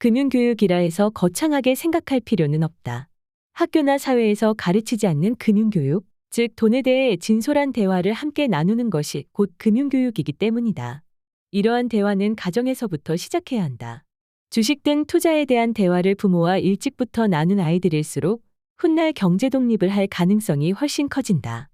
금융교육이라 해서 거창하게 생각할 필요는 없다. 학교나 사회에서 가르치지 않는 금융교육, 즉 돈에 대해 진솔한 대화를 함께 나누는 것이 곧 금융교육이기 때문이다. 이러한 대화는 가정에서부터 시작해야 한다. 주식 등 투자에 대한 대화를 부모와 일찍부터 나눈 아이들일수록 훗날 경제 독립을 할 가능성이 훨씬 커진다.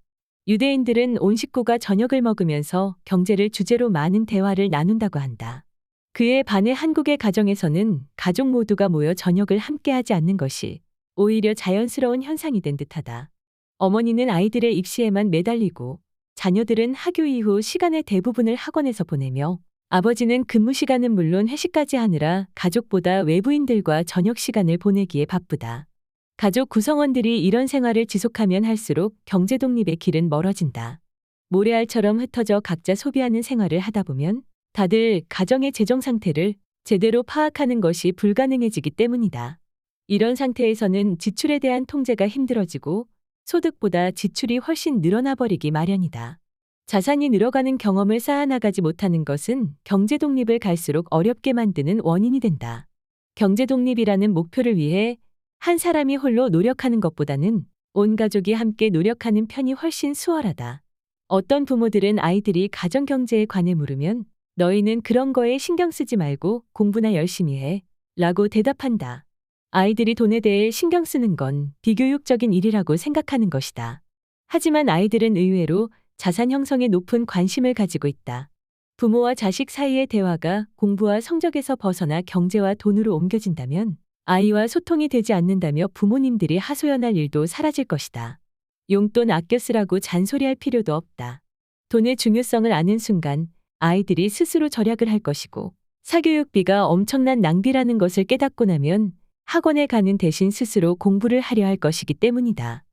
유대인들은 온 식구가 저녁을 먹으면서 경제를 주제로 많은 대화를 나눈다고 한다. 그에 반해 한국의 가정에서는 가족 모두가 모여 저녁을 함께하지 않는 것이 오히려 자연스러운 현상이 된 듯하다. 어머니는 아이들의 입시에만 매달리고 자녀들은 학교 이후 시간의 대부분을 학원에서 보내며 아버지는 근무 시간은 물론 회식까지 하느라 가족보다 외부인들과 저녁 시간을 보내기에 바쁘다. 가족 구성원들이 이런 생활을 지속하면 할수록 경제 독립의 길은 멀어진다. 모래알처럼 흩어져 각자 소비하는 생활을 하다 보면 다들 가정의 재정 상태를 제대로 파악하는 것이 불가능해지기 때문이다. 이런 상태에서는 지출에 대한 통제가 힘들어지고 소득보다 지출이 훨씬 늘어나 버리기 마련이다. 자산이 늘어가는 경험을 쌓아나가지 못하는 것은 경제 독립을 갈수록 어렵게 만드는 원인이 된다. 경제 독립이라는 목표를 위해 한 사람이 홀로 노력하는 것보다는 온 가족이 함께 노력하는 편이 훨씬 수월하다. 어떤 부모들은 아이들이 가정 경제에 관해 물으면 너희는 그런 거에 신경 쓰지 말고 공부나 열심히 해 라고 대답한다. 아이들이 돈에 대해 신경 쓰는 건 비교육적인 일이라고 생각하는 것이다. 하지만 아이들은 의외로 자산 형성에 높은 관심을 가지고 있다. 부모와 자식 사이의 대화가 공부와 성적에서 벗어나 경제와 돈으로 옮겨진다면 아이와 소통이 되지 않는다며 부모님들이 하소연할 일도 사라질 것이다. 용돈 아껴 쓰라고 잔소리할 필요도 없다. 돈의 중요성을 아는 순간 아이들이 스스로 절약을 할 것이고 사교육비가 엄청난 낭비라는 것을 깨닫고 나면 학원에 가는 대신 스스로 공부를 하려 할 것이기 때문이다.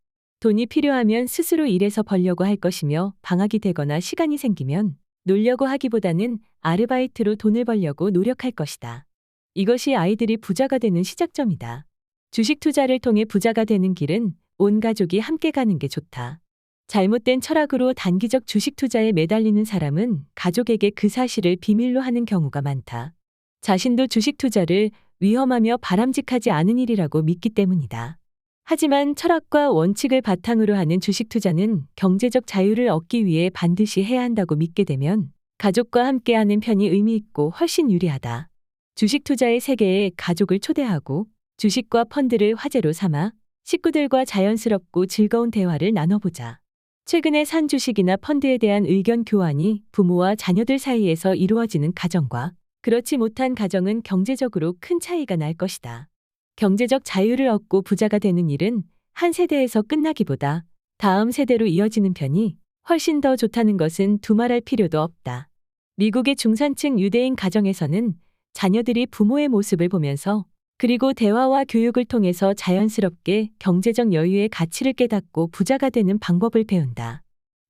돈이 필요하면 스스로 일해서 벌려고 할 것이며 방학이 되거나 시간이 생기면 놀려고 하기보다는 아르바이트로 돈을 벌려고 노력할 것이다. 이것이 아이들이 부자가 되는 시작점이다. 주식 투자를 통해 부자가 되는 길은 온 가족이 함께 가는 게 좋다. 잘못된 철학으로 단기적 주식 투자에 매달리는 사람은 가족에게 그 사실을 비밀로 하는 경우가 많다. 자신도 주식 투자를 위험하며 바람직하지 않은 일이라고 믿기 때문이다. 하지만 철학과 원칙을 바탕으로 하는 주식 투자는 경제적 자유를 얻기 위해 반드시 해야 한다고 믿게 되면 가족과 함께하는 편이 의미 있고 훨씬 유리하다. 주식 투자의 세계에 가족을 초대하고 주식과 펀드를 화제로 삼아 식구들과 자연스럽고 즐거운 대화를 나눠보자. 최근에 산 주식이나 펀드에 대한 의견 교환이 부모와 자녀들 사이에서 이루어지는 가정과 그렇지 못한 가정은 경제적으로 큰 차이가 날 것이다. 경제적 자유를 얻고 부자가 되는 일은 한 세대에서 끝나기보다 다음 세대로 이어지는 편이 훨씬 더 좋다는 것은 두말할 필요도 없다. 미국의 중산층 유대인 가정에서는 자녀들이 부모의 모습을 보면서 그리고 대화와 교육을 통해서 자연스럽게 경제적 여유의 가치를 깨닫고 부자가 되는 방법을 배운다.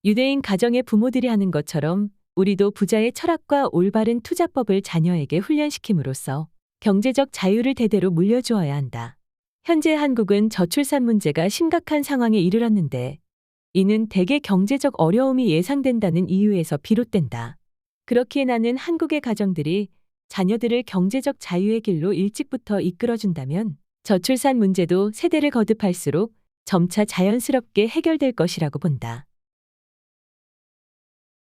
유대인 가정의 부모들이 하는 것처럼 우리도 부자의 철학과 올바른 투자법을 자녀에게 훈련시킴으로써 경제적 자유를 대대로 물려주어야 한다. 현재 한국은 저출산 문제가 심각한 상황에 이르렀는데 이는 대개 경제적 어려움이 예상된다는 이유에서 비롯된다. 그렇기에 나는 한국의 가정들이 자녀들을 경제적 자유의 길로 일찍부터 이끌어준다면 저출산 문제도 세대를 거듭할수록 점차 자연스럽게 해결될 것이라고 본다.